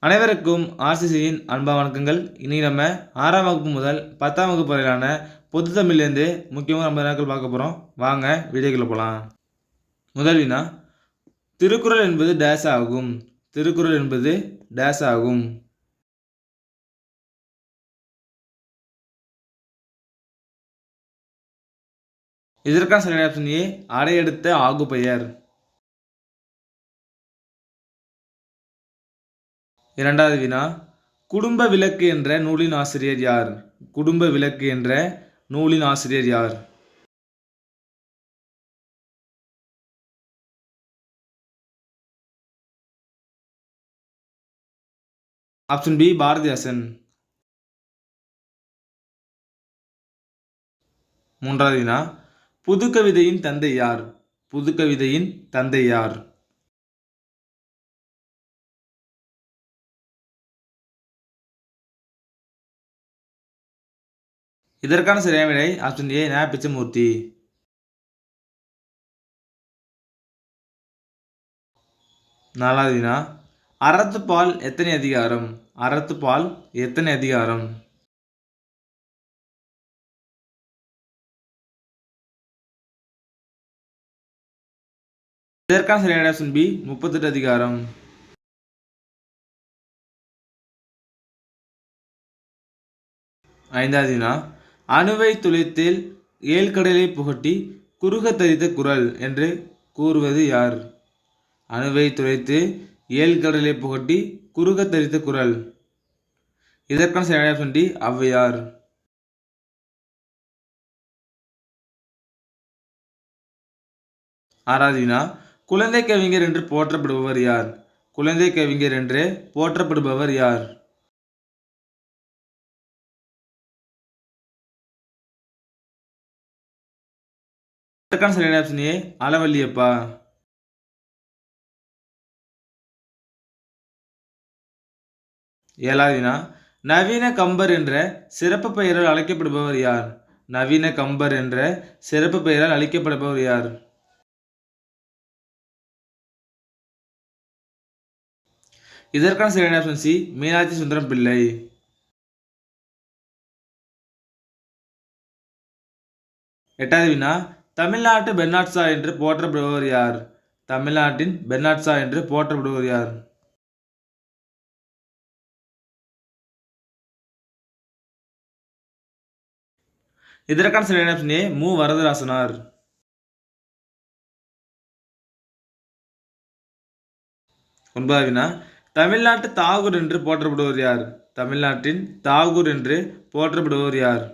அனைவருக்கும் ஆர்சிசியின் அன்பான வணக்கங்கள். இன்னைக்கு நம்ம 6ஆம் வகுப்பு முதல் 10ஆம் வகுப்பு வரையிலான பொது தமிழ்லேருந்து முக்கியமாக நம்ம நாட்கள் பார்க்க போகிறோம். வாங்க வீடியோக்குள்ள போகலாம். முதல் வினா, திருக்குறள் என்பது டேஸ் ஆகும். திருக்குறள் என்பது டேஸ் ஆகும். இதற்கான சரியான ஆப்ஷன் ஏ, அடையெடுத்த ஆகு பெயர். இரண்டாவது வினா, குடும்ப விளக்கு என்ற நூலின் ஆசிரியர் யார்? குடும்ப விளக்கு என்ற நூலின் ஆசிரியர் யார்? Option B, Bharathidasan. மூன்றாவது வினா, புதுக்கவிதையின் தந்தை யார்? புதுக்கவிதையின் தந்தை யார்? இதற்கான சரியான விடை ஆப்ஷன் ஏ, நா. பிச்சமூர்த்தி. நாலாவது வினா, அறத்துப்பால் எத்தனை அதிகாரம்? அறத்துப்பால் எத்தனை அதிகாரம்? இதற்கான சரியான ஆப்ஷன் பி, 38 அதிகாரம். ஐந்தாவது வினா, அணுவை துளைத்தில் ஏழ்கடலை புகட்டி குறுக தரித்த குறள் என்று கூறுவது யார்? அணுவை துளைத்து ஏழ்கடலை புகட்டி குறுக தரித்த குறள். இதற்கான சரியான ஆப்ஷன் டி, ஔவையார். ஆறாவது வினா, குழந்தை கவிஞர் என்று போற்றப்படுபவர் யார்? குழந்தை கவிஞர் என்று போற்றப்படுபவர் யார்? இதற்கான சரியான ஆப்ஷன் ஏ, அளவல்லியப்பா. ஏழாவது வினா, நவீன கம்பர் என்ற சிறப்பு பெயரால் அழைக்கப்படுபவர் யார்? நவீன கம்பர் என்ற சிறப்பு பெயரால் அழைக்கப்படுபவர் யார்? இதற்கான சரியான ஆப்ஷன் சி, மீனாட்சி சுந்தரம் பிள்ளை. எட்டாவது வினா, தமிழ்நாட்டு பெர்னாட்ஷா என்று போற்றப்படுபவர் யார்? தமிழ்நாட்டின் பெர்னாட்ஷா என்று போற்றப்படுபவர் யார்? இதற்கான சரியான ஆப்ஷன் ஏ, மு. வரதராசனார். ஒன்பதாவது வினா, தமிழ்நாட்டு தாகூர் என்று போற்றப்படுபவர் யார்? தமிழ்நாட்டின் தாகூர் என்று போற்றப்படுபவர் யார்?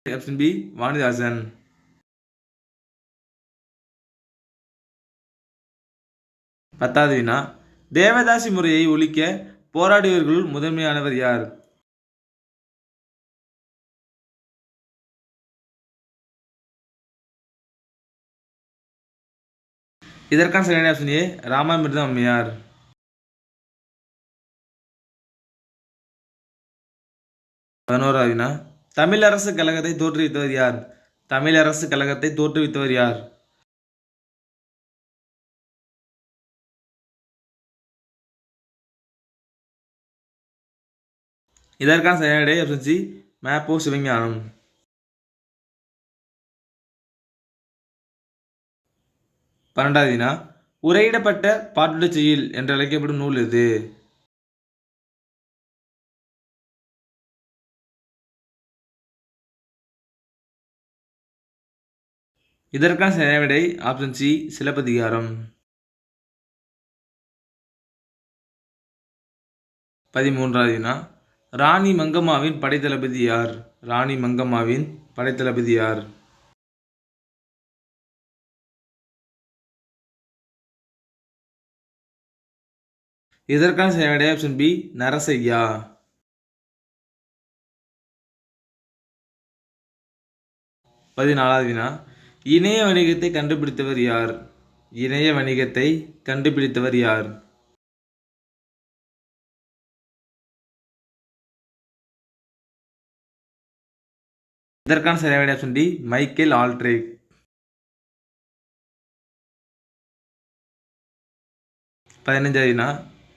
Option B, Vanidasan. பத்தாவது வினா, தேவதாசி முறையை ஒழிக்க போராடியவர்களுள் முதன்மையானவர் யார்? இதற்கான சரியான ஆப்ஷன் ஏ, ராமாமிர்தம் அம்மையார். பதினோராவது வினா, தமிழரசு கழகத்தை தோற்றுவித்தவர் யார்? தமிழரசு கழகத்தை தோற்றுவித்தவர் யார்? இதற்கான சரியான விடை ஆப்ஷன் சி, மா.பொ. சிவஞானம். பன்னெண்டாவது வினா, உரையிடப்பட்ட பாட்டுடைச் செய்யுள் என்று அழைக்கப்படும் நூல் எது? இதற்கான சரியான விடை ஆப்ஷன் சி, சிலப்பதிகாரம். 13வது வினா, ராணி மங்கம்மாவின் படைத்தளபதி யார்? ராணி மங்கம்மாவின் படைத்தளபதி யார்? இதற்கான சரியான விடை ஆப்ஷன் பி, நரசய்யா. 14வது வினா, இணைய வணிகத்தை கண்டுபிடித்தவர் யார்? இணைய வணிகத்தை கண்டுபிடித்தவர் யார்? இதற்கான சரியான விடை ஆப்ஷன் டி, மைக்கேல் ஆல்ட்ரிக். 15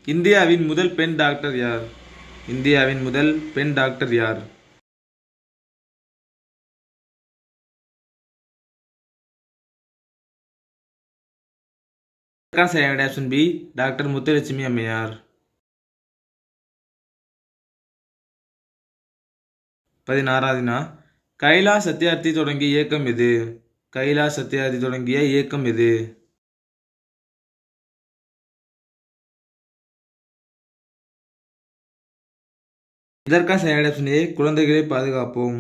இந்தியாவின் முதல் பெண் டாக்டர் யார்? இந்தியாவின் முதல் பெண் டாக்டர் யார்? சரியான ஆப்ஷன் பி, டாக்டர் முத்துலட்சுமி அம்மையார். 16 கைலாஷ் சத்யார்த்தி தொடங்கிய இயக்கம் எது? கைலாஷ் சத்யார்த்தி தொடங்கிய இயக்கம் எது? இதற்கான சரியான ஆப்ஷன் ஏ, குழந்தைகளை பாதுகாப்போம்.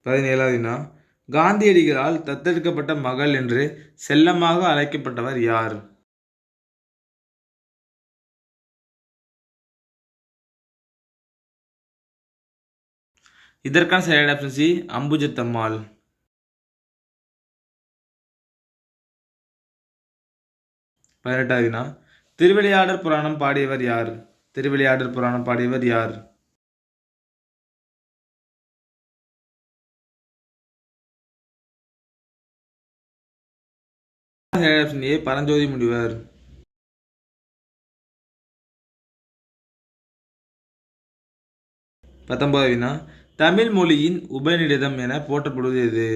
17 காந்தியடிகளால் தத்தெடுக்கப்பட்ட மகள் என்று செல்லமாக அழைக்கப்பட்டவர் யார்? இதற்கான சரியான ஆப்ஷன் சி, அம்புஜத்தம்மாள். 18 திருவிளையாடற் புராணம் பாடியவர் யார்? திருவிளையாடற் புராணம் பாடியவர் யார்? ஆப்ஷன் ஏ, பரஞ்சோதி முனிவர். 19 தமிழ் மொழியின் உபநிடதம் என போற்றப்படுவது எது?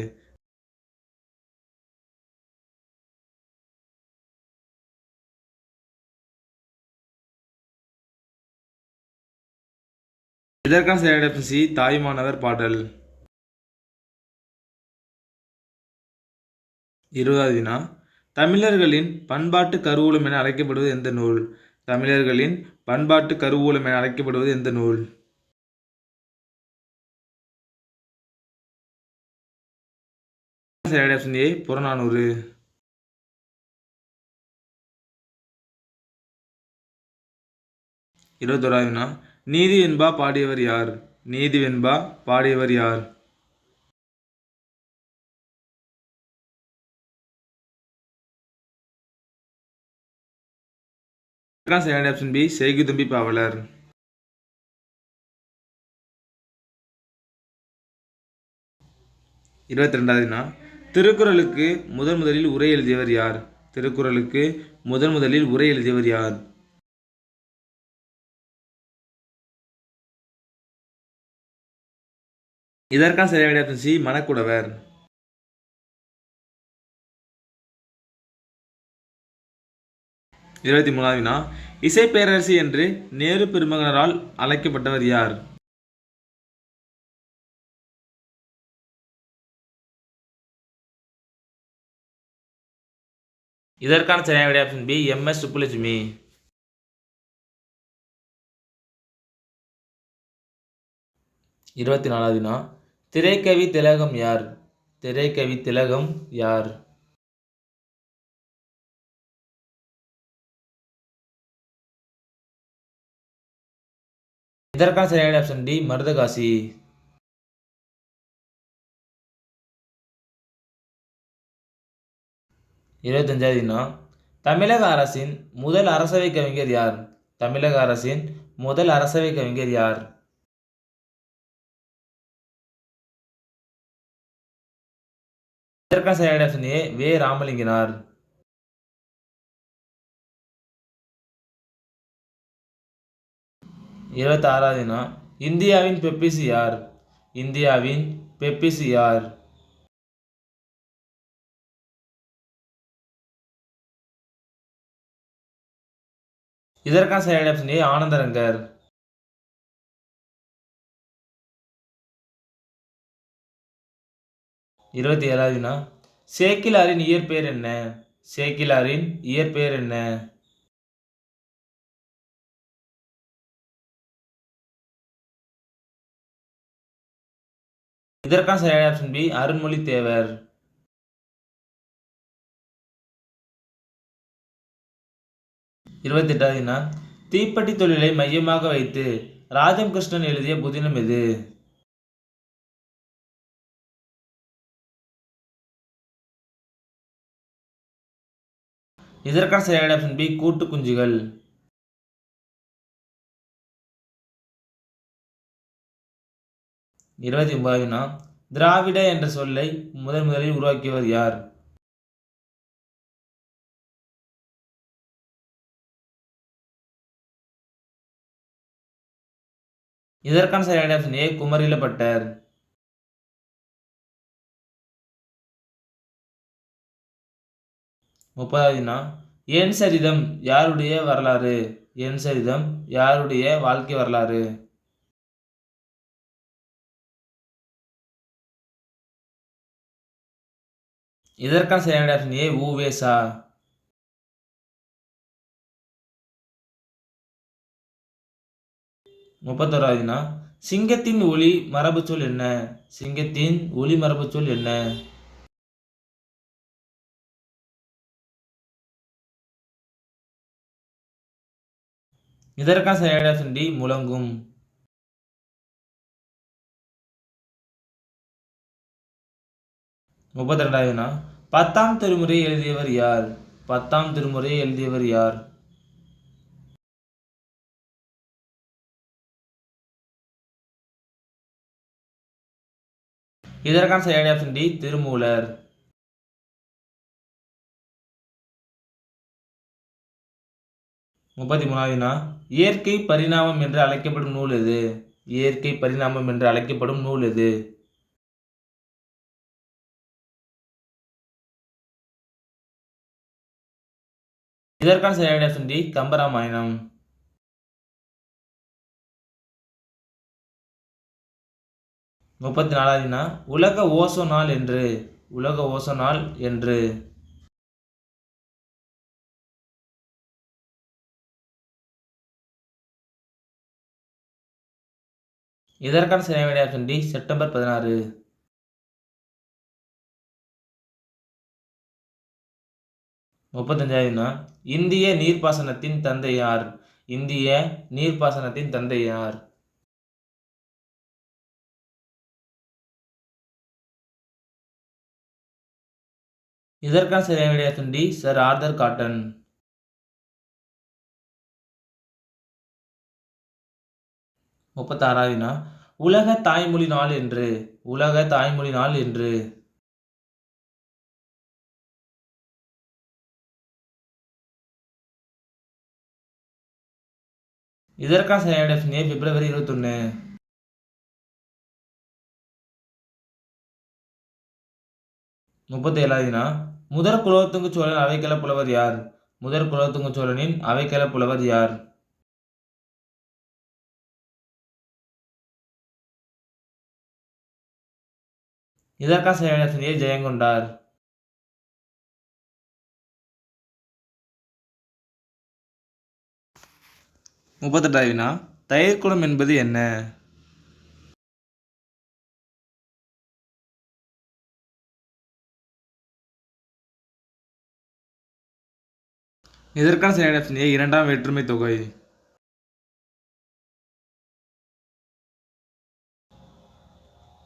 இதற்கான சரியான ஆப்ஷன் சி, தாயுமானவர் பாடல். 20 தமிழர்களின் பண்பாட்டு கருவூலம் என அழைக்கப்படுவது எந்த நூல்? தமிழர்களின் பண்பாட்டு கருவூலம் என அழைக்கப்படுவது எந்த நூல்? சரியான ஆப்ஷன் ஏ, புறநானூறு. 21 நீதி வெண்பா பாடியவர் யார்? நீதி வெண்பா பாடியவர் யார்? சரியான ஆப்ஷன் பி, செய்குதம்பி பாவலர். 22 திருக்குறளுக்கு முதலில் உரை எழுதியவர் யார்? திருக்குறளுக்கு முதலில் உரை எழுதியவர் யார்? இதற்கான சரியான ஆப்ஷன் சி, மணக்குடவர். 23 இசை பேரரசி என்று நேரு பெருமகனாரால் அழைக்கப்பட்டவர் யார்? இதற்கான சரியான ஆப்ஷன் பி, எம்.எஸ். சுப்புலட்சுமி. 24 திரைக்கவி திலகம் யார்? திரைக்கவி திலகம் யார்? இதற்கான சரியான ஆப்ஷன் டி, மருதகாசி. 25 தமிழக அரசின் முதல் அரசவை கவிஞர் யார்? தமிழக அரசின் முதல் அரசவை கவிஞர் யார்? இதற்கான சரியான ஆப்ஷன் ஏ, வே. ராமலிங்கனார். 26 இந்தியாவின் பெப்பிசி யார்? இந்தியாவின் பெப்பிசி யார்? இதற்கான சரியான ஆப்ஷன் ஏ, ஆனந்தரங்கர். 27 சேக்கிலாரின் இயற்பெயர் என்ன? சேக்கிலாரின் இயற்பெயர் என்ன? இதற்கான சரியான ஆப்ஷன் பி, அருண்மொழி தேவர். 28 தீப்பெட்டி தொழிலை மையமாக வைத்து ராஜம் கிருஷ்ணன் எழுதிய புதினம் எது? இதற்கான சரியான ஆப்ஷன் பி, கூட்டு குஞ்சுகள். 29 திராவிட என்ற சொல்லை முதலில் உருவாக்கியவர் யார்? இதற்கான சரியான ஆப்ஷன் ஏ குமரிலப்பட்டர். 30வது வினா என் சரிதம் யாருடைய வரலாறு? என் சரிதம் யாருடைய வாழ்க்கை வரலாறு? இதற்கான சரியான ஆப்ஷன் ஏ உ.வே.சா. 31வது வினா சிங்கத்தின் ஒலி மரபுச்சொல் என்ன? சிங்கத்தின் ஒலி மரபுச்சொல் என்ன? இதற்கான சரியான ஆப்ஷன் டி முழங்கும். 32வது வினா 10ஆம் திருமுறை எழுதியவர் யார்? 10ஆம் திருமுறை எழுதியவர் யார்? இதற்கான சரியான ஆப்ஷன் டி திருமூலர். 33வது வினா இயற்கை பரிணாமம் என்று அழைக்கப்படும் நூல் எது? இயற்கை பரிணாமம் என்று அழைக்கப்படும் நூல் எது? இதற்கான சரியான ஆப்ஷன் டி கம்பராமாயணம். 34வது வினா உலக ஓசோன் நாள் என்று? உலக ஓசோன் நாள் என்று? இதற்கான சரியான ஆப்ஷன் டி செப்டம்பர் 16. 35வது வினா இந்திய நீர்ப்பாசனத்தின் தந்தை யார்? இந்திய நீர்ப்பாசனத்தின் தந்தை யார்? இதற்கான சரியான option D Sir Arthur Cotton. 36வது வினா உலக தாய்மொழி நாள் என்று? உலக தாய்மொழி நாள் என்று? இதற்கான சரியான ஆப்ஷன் ஏ பிப்ரவரி 21. 37வது வினா முதற் குலோத்துங்க சோழன் அவைக்கள புலவர் யார்? முதற் குலோத்துங்க சோழனின் அவைக்கள புலவர் யார்? இதற்கான சரியான ஆப்ஷன் ஏ ஜெயங்கொண்டார். 38வது வினா தயிர்க்குளம் என்பது என்ன? இதற்கான சரியான ஆப்ஷன் ஏ இரண்டாம் வேற்றுமை தொகை.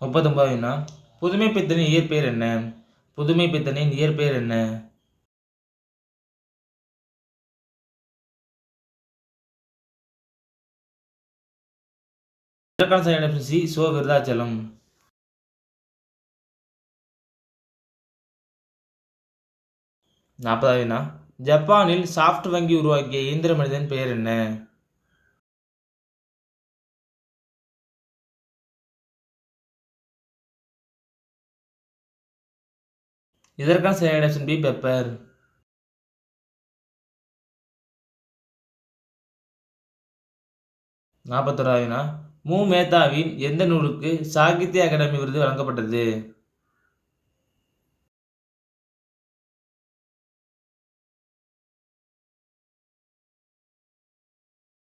39வது வினா புதுமை பித்தனின் இயற்பெயர் என்ன? புதுமை பித்தனின் இயற்பெயர் என்ன? இதற்கான சரியான ஆப்ஷன் சி சோ விருதாச்சலம். 40வது வினா ஜப்பானில் சாஃப்ட் வங்கி உருவாக்கிய இயந்திர மனிதன் பெயர் என்ன? இதற்கான சரியான ஆப்ஷன் பி பெப்பர். 41வது வினா மு. மேத்தாவின் எந்த நூலுக்கு சாகித்ய அகாடமி விருது வழங்கப்பட்டது?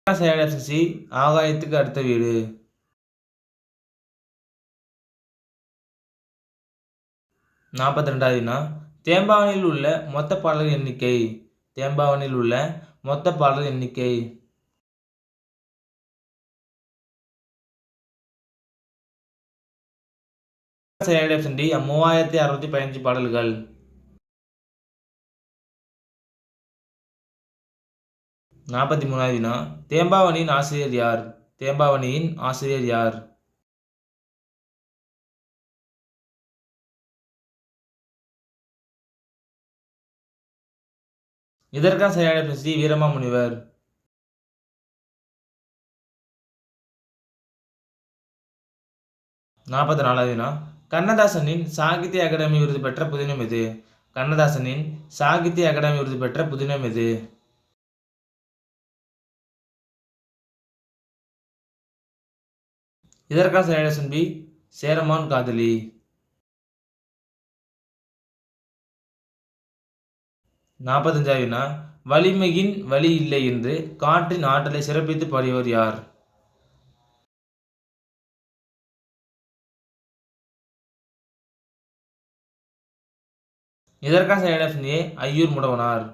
சரியான ஆப்ஷன் சி ஆகாயத்துக்கு அடுத்த வீடு. 42வது வினா தேம்பாவணியில் உள்ள மொத்த பாடல்கள் எண்ணிக்கை? தேம்பாவணியில் உள்ள மொத்த பாடல்கள் எண்ணிக்கை? சரியான ஆப்ஷன் டி 3615 பாடல்கள். 43வது வினா தேம்பாவணியின் ஆசிரியர் யார்? தேம்பாவணியின் ஆசிரியர் யார்? இதற்கான சரியான ஆப்ஷன் சி வீரமாமுனிவர். 44வது வினா கண்ணதாசனின் சாகித்ய அகாடமி விருது பெற்ற புதினம் எது? கண்ணதாசனின் சாகித்ய அகாடமி விருது பெற்ற புதினம் எது? இதற்கான சரியான ஆப்ஷன் பி சேரமான் காதலி. 45வது வினா வலிமையின் வலி இல்லை என்று காற்றின் ஆற்றலை சிறப்பித்து பாடியவர் யார்? இதற்கான சரியான ஆப்ஷன் ஏ ஐயூர் முடவனார்.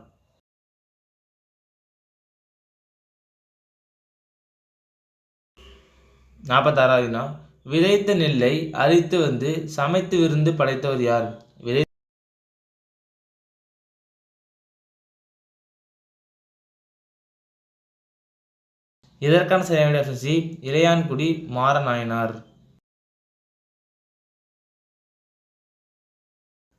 46வது வினா விதைத்த நெல்லை அரித்து வந்து சமைத்து விருந்து படைத்தவர் யார்? இதற்கான சரியான ஆப்ஷன் சி இளையான்குடி மாறநாயனார்.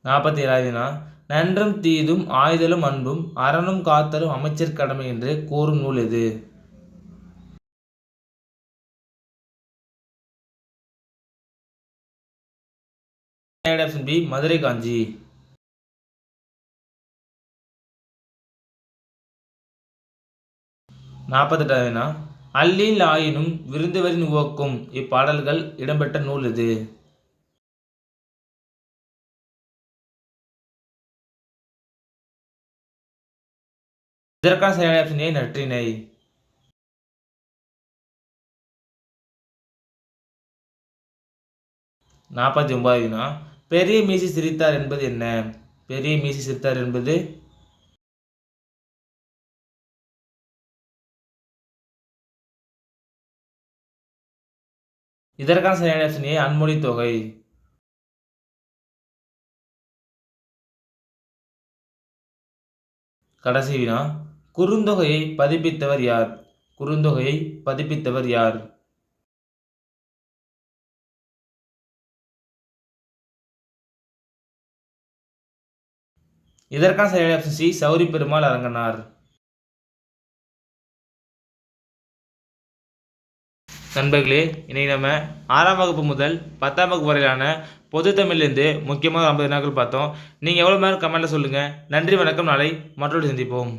47வது வினா நன்றும் தீதும் ஆய்தலும் அன்பும் அறனும் காத்தலும் அமைச்சர் கடமை என்று கூறும் நூல் எது? ஆப்ஷன் பி மதுரை காஞ்சி. 48வது வினா அல்லில் ஆயினும் விருந்தவரின் உவக்கும் இப்பாடல்கள் இடம்பெற்ற நூல் எது? இதற்கான சரியான ஆப்ஷன் ஏ நற்றிணை. 49வது வினா பெரிய மீசி சிரித்தார் என்பது என்ன? பெரிய மீசி சிரித்தார் என்பது இதற்கான சரியான ஆப்ஷன் ஏ அன்மொழி தொகை. கடைசி வினா குறுந்தொகையை பதிப்பித்தவர் யார்? குறுந்தொகையை பதிப்பித்தவர் யார்? இதற்கான சரியான ஆப்ஷன் சி சௌரி பெருமாள் அரங்கனார். நண்பர்களே, இன்னைக்கு நம்ம 6ஆம் வகுப்பு முதல் 10ஆம் வகுப்பு வரையிலான பொது தமிழ்லேருந்து முக்கியமாக 50 வினாக்கள் பார்த்தோம். நீங்கள் எவ்வளோ நேரம் கமெண்ட்டில் சொல்லுங்கள். நன்றி, வணக்கம். நாளை மற்றொரு சந்திப்போம்.